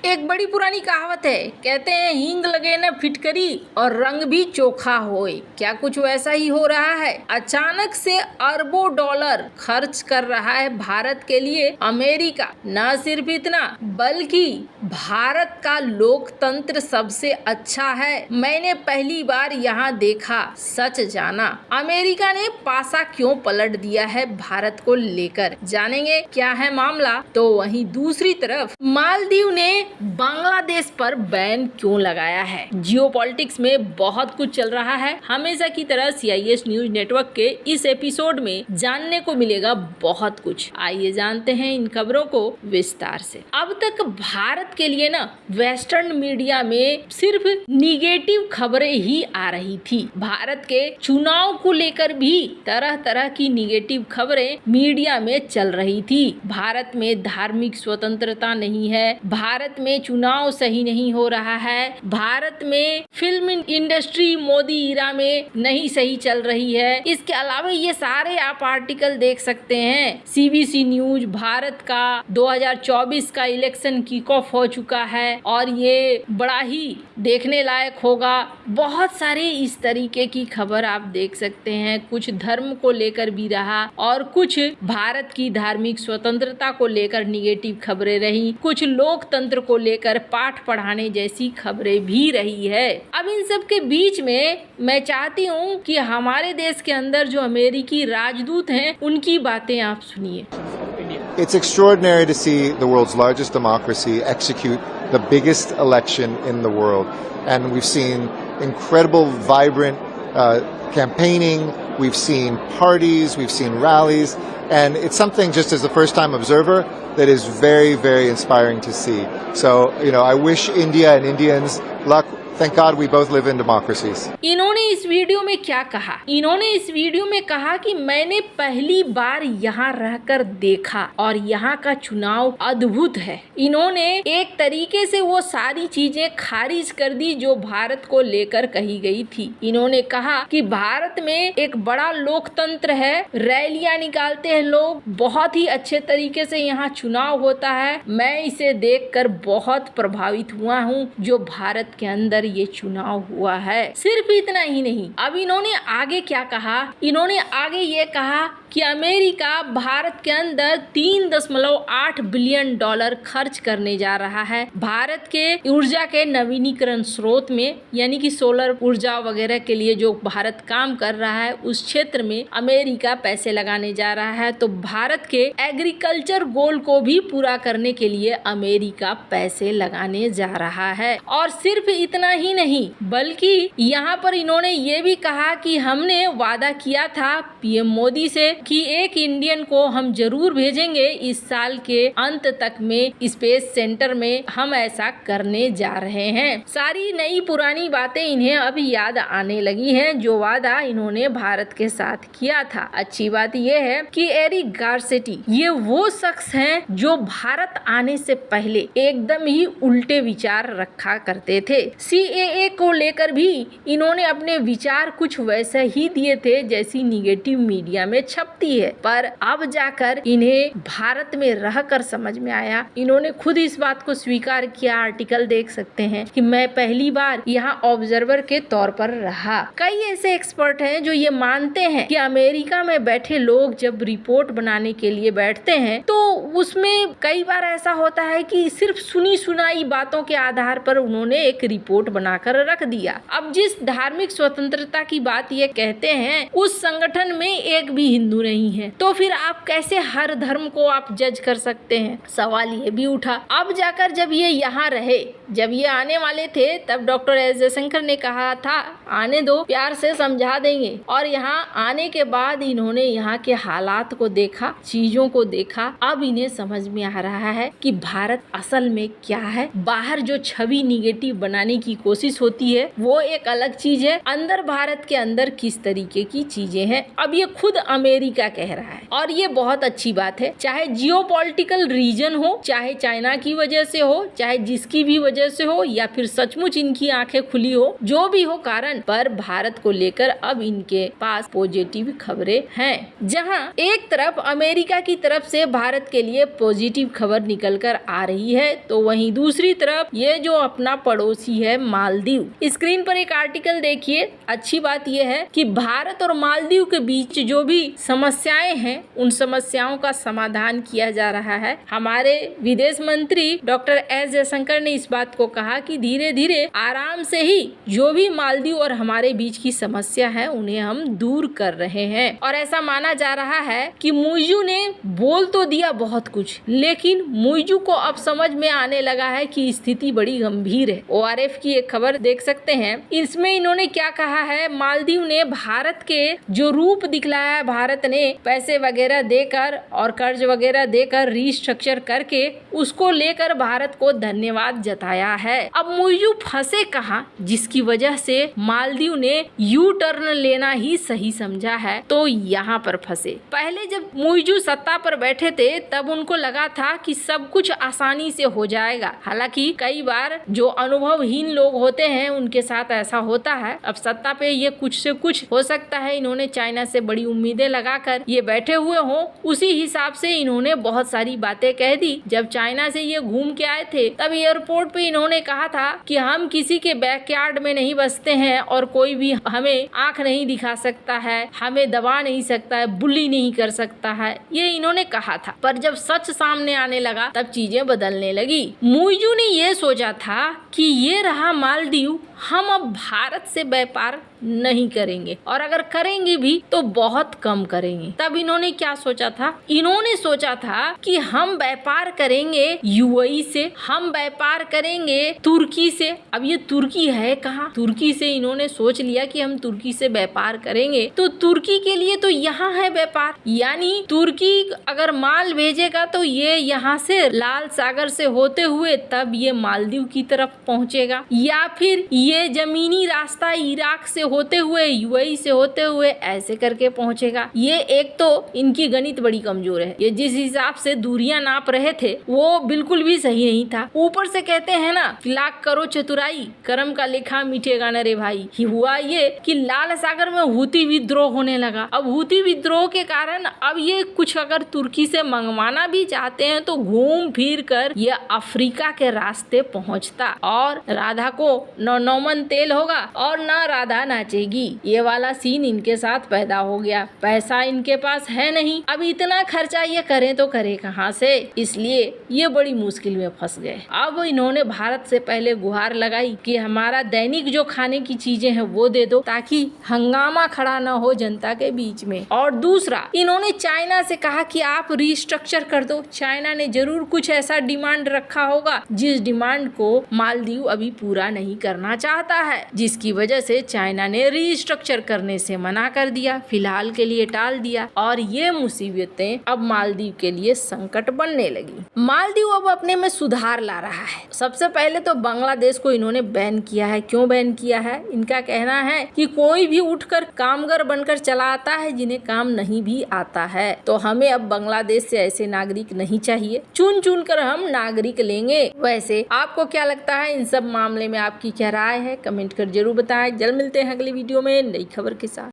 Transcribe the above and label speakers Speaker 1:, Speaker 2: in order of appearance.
Speaker 1: एक बड़ी पुरानी कहावत है, कहते हैं हींग लगे न फिटकरी और रंग भी चोखा होए। क्या कुछ वैसा ही हो रहा है? अचानक से अरबों डॉलर खर्च कर रहा है भारत के लिए अमेरिका। न सिर्फ इतना बल्कि भारत का लोकतंत्र सबसे अच्छा है। मैंने पहली बार यहाँ देखा, सच जाना। अमेरिका ने पासा क्यों पलट दिया है भारत को लेकर, जानेंगे क्या है मामला। तो वहीं दूसरी तरफ मालदीव ने बांग्लादेश पर बैन क्यों लगाया है। जियोपॉलिटिक्स में बहुत कुछ चल रहा है। हमेशा की तरह CIS न्यूज नेटवर्क के इस एपिसोड में जानने को मिलेगा बहुत कुछ। आइए जानते हैं इन खबरों को विस्तार से। अब तक भारत के लिए ना वेस्टर्न मीडिया में सिर्फ निगेटिव खबरें ही आ रही थी। भारत के चुनाव को लेकर भी तरह तरह की निगेटिव खबरें मीडिया में चल रही थी। भारत में धार्मिक स्वतंत्रता नहीं है, भारत में चुनाव सही नहीं हो रहा है, भारत में फिल्म इंडस्ट्री मोदी इरा में नहीं सही चल रही है। इसके अलावा ये सारे आप आर्टिकल देख सकते हैं। CBC न्यूज भारत का 2024 का इलेक्शन किक ऑफ हो चुका है और ये बड़ा ही देखने लायक होगा। बहुत सारी इस तरीके की खबर आप देख सकते हैं। कुछ धर्म को लेकर भी रहा और कुछ भारत की धार्मिक स्वतंत्रता को लेकर निगेटिव खबरें रही, कुछ लोकतंत्र को लेकर पाठ पढ़ाने जैसी खबरें भी रही है। अब इन सब के बीच में मैं चाहती हूँ कि हमारे देश के अंदर जो अमेरिकी राजदूत हैं उनकी बातें आप सुनिए।
Speaker 2: It's extraordinary to see the world's largest democracy execute the biggest election in the world. And we've seen incredible, vibrant campaigning. We've seen parties, we've seen rallies. And it's something, just as a first-time observer, that is very, very inspiring to see. So, I wish India and Indians luck. Thank God we both live in democracies.
Speaker 1: इन्होंने इस video में क्या कहा? इन्होंने इस video में कहा कि मैंने पहली बार यहाँ रहकर देखा और यहाँ का चुनाव अद्भुत है। इन्होंने एक तरीके से वो सारी चीजें खारिज कर दी जो भारत को लेकर कही गई थी। इन्होंने कहा कि भारत में एक बड़ा लोकतंत्र है, रैलियां निकालते हैं लोग, बहुत ही अच्छे तरीके से यहाँ चुनाव होता है। मैं इसे देखकर बहुत प्रभावित हुआ हूँ जो भारत के अंदर ये चुनाव हुआ है। सिर्फ इतना ही नहीं, अब इन्होंने आगे क्या कहा? इन्होंने आगे ये कहा कि अमेरिका भारत के अंदर 3.8 बिलियन डॉलर खर्च करने जा रहा है। भारत के ऊर्जा के नवीनीकरण स्रोत में, यानी कि सोलर ऊर्जा वगैरह के लिए जो भारत काम कर रहा है उस क्षेत्र में अमेरिका पैसे लगाने जा रहा है। तो भारत के एग्रीकल्चर गोल को भी पूरा करने के लिए अमेरिका पैसे लगाने जा रहा है। और सिर्फ इतना ही नहीं, बल्कि यहाँ पर इन्होंने ये भी कहा कि हमने वादा किया था PM मोदी से कि एक इंडियन को हम जरूर भेजेंगे इस साल के अंत तक में स्पेस सेंटर में। हम ऐसा करने जा रहे हैं। सारी नई पुरानी बातें इन्हें अब याद आने लगी हैं जो वादा इन्होंने भारत के साथ किया था। अच्छी बात यह है कि एरिक गारसेटी ये वो शख्स हैं जो भारत आने से पहले एकदम ही उल्टे विचार रखा करते थे। CAA को लेकर भी इन्होंने अपने विचार कुछ वैसे ही दिए थे जैसी निगेटिव मीडिया में छपती है, पर अब जाकर इन्हें भारत में रहकर समझ में आया। इन्होंने खुद इस बात को स्वीकार किया। आर्टिकल देख सकते हैं कि मैं पहली बार यहाँ ऑब्जर्वर के तौर पर रहा। कई ऐसे एक्सपर्ट हैं जो ये मानते हैं कि अमेरिका में बैठे लोग जब रिपोर्ट बनाने के लिए बैठते हैं तो उसमें कई बार ऐसा होता है कि सिर्फ सुनी सुनाई बातों के आधार पर उन्होंने एक रिपोर्ट बनाकर रख दिया। अब जिस धार्मिक स्वतंत्रता की बात ये कहते हैं उस संगठन में एक भी हिंदू नहीं है, तो फिर आप कैसे हर धर्म को आप जज कर सकते हैं? सवाल ये भी उठा। अब जाकर जब ये यहाँ रहे, जब ये आने वाले थे, तब डॉक्टर एस जयशंकर ने कहा था आने दो, प्यार से समझा देंगे। और यहाँ आने के बाद इन्होंने यहाँ के हालात को देखा, चीजों को देखा। अब इन्हें समझ में आ रहा है कि भारत असल में क्या है। बाहर जो छवि निगेटिव बनाने की कोशिश होती है वो एक अलग चीज है, अंदर भारत के अंदर किस तरीके की चीजें हैं। अब ये खुद अमेरिका अमेरिका कह रहा है और ये बहुत अच्छी बात है। चाहे जियोपॉलिटिकल रीजन हो, चाहे चाइना की वजह से हो, चाहे जिसकी भी वजह से हो, या फिर सचमुच इनकी आंखें खुली हो, जो भी हो कारण, पर भारत को लेकर अब इनके पास पॉजिटिव खबरें हैं। जहां एक तरफ अमेरिका की तरफ से भारत के लिए पॉजिटिव खबर निकल कर आ रही है, तो वहीं दूसरी तरफ ये जो अपना पड़ोसी है मालदीव, स्क्रीन पर एक आर्टिकल देखिए। अच्छी बात यह है कि भारत और मालदीव के बीच जो भी समस्याएं हैं, उन समस्याओं का समाधान किया जा रहा है। हमारे विदेश मंत्री डॉक्टर एस जयशंकर ने इस बात को कहा कि धीरे धीरे आराम से ही जो भी मालदीव और हमारे बीच की समस्या है उन्हें हम दूर कर रहे हैं। और ऐसा माना जा रहा है कि मुइजू ने बोल तो दिया बहुत कुछ, लेकिन मुइजू को अब समझ में आने लगा है कि स्थिति बड़ी गंभीर है। ORF की एक खबर देख सकते हैं, इसमें इन्होंने क्या कहा है। मालदीव ने भारत के जो रूप दिखलाया है, भारत ने पैसे वगैरह देकर और कर्ज वगैरह देकर रीस्ट्रक्चर करके उसको लेकर भारत को धन्यवाद जताया है। अब मुइजू फंसे कहाँ, जिसकी वजह से मालदीव ने यू टर्न लेना ही सही समझा है, तो यहाँ पर फंसे। पहले जब मुइजू सत्ता पर बैठे थे तब उनको लगा था कि सब कुछ आसानी से हो जाएगा। हालांकि कई बार जो अनुभवहीन लोग होते हैं उनके साथ ऐसा होता है। अब सत्ता पे ये कुछ से कुछ हो सकता है, इन्होंने चाइना से बड़ी उम्मीदें लगाकर ये बैठे हुए हों, उसी हिसाब से इन्होंने बहुत सारी बातें कह दी। जब चाइना से ये घूम के आए थे तब एयरपोर्ट पे इन्होंने कहा था कि हम किसी के बैकयार्ड में नहीं बसते हैं और कोई भी हमें आंख नहीं दिखा सकता है, हमें दबा नहीं सकता है, बुली नहीं कर सकता है, ये इन्होंने कहा था। पर जब सच सामने आने लगा तब चीजें बदलने लगी। मुइजू ने ये सोचा था कि ये रहा मालदीव, हम अब भारत से व्यापार नहीं करेंगे और अगर करेंगे भी तो बहुत कम करेंगे। तब इन्होंने क्या सोचा था, इन्होंने सोचा था कि हम व्यापार करेंगे UAE से, हम व्यापार करेंगे तुर्की से। अब ये तुर्की है कहाँ, तुर्की से इन्होंने सोच लिया कि हम तुर्की से व्यापार करेंगे, तो तुर्की के लिए तो यहाँ है व्यापार, यानी तुर्की अगर माल भेजेगा तो ये यहाँ से लाल सागर से होते हुए तब ये मालदीव की तरफ पहुँचेगा, या फिर ये जमीनी रास्ता इराक से होते हुए UAE से होते हुए ऐसे करके पहुंचेगा। ये एक तो इनकी गणित बड़ी कमजोर है, ये जिस हिसाब से दूरियां नाप रहे थे वो बिल्कुल भी सही नहीं था। ऊपर से कहते हैं ना, लाख करो चतुराई कर्म का लेखा मिटेगा न रे भाई। हुआ ये कि लाल सागर में हूती विद्रोह होने लगा। अब हूती विद्रोह के कारण अब ये कुछ अगर तुर्की से मंगवाना भी चाहते हैं तो घूम फिर कर ये अफ्रीका के रास्ते पहुंचता और राधा को नौमन तेल होगा और ना राधा नाचेगी। ये वाला सीन इनके साथ पैदा हो गया। पैसा इनके पास है नहीं, अब इतना खर्चा ये करें तो करें कहाँ से, इसलिए ये बड़ी मुश्किल में फंस गए। अब इन्होंने भारत से पहले गुहार लगाई कि हमारा दैनिक जो खाने की चीजें हैं वो दे दो, ताकि हंगामा खड़ा ना हो जनता के बीच में। और दूसरा, इन्होंने चाइना से कहा कि आप रिस्ट्रक्चर कर दो। चाइना ने जरूर कुछ ऐसा डिमांड रखा होगा जिस डिमांड को मालदीव अभी पूरा नहीं करना चाहता है, जिसकी वजह से चाइना ने रिस्ट्रक्चर करने से मना कर दिया, फिलहाल के लिए टाल दिया। और ये मुसीबतें अब मालदीव के लिए संकट बनने लगी। मालदीव अब अपने में सुधार ला रहा है। सबसे पहले तो बांग्लादेश को इन्होंने बैन किया है। क्यों बैन किया है? इनका कहना है कि कोई भी उठकर कामगार बनकर चला आता है जिन्हें काम नहीं भी आता है, तो हमें अब बांग्लादेश से ऐसे नागरिक नहीं चाहिए, चुन चुन कर हम नागरिक लेंगे। वैसे आपको क्या लगता है इन सब मामले में, आपकी क्या राय है? कमेंट कर जरूर बताएं। जल्द मिलते हैं अगली वीडियो में नई खबर के साथ।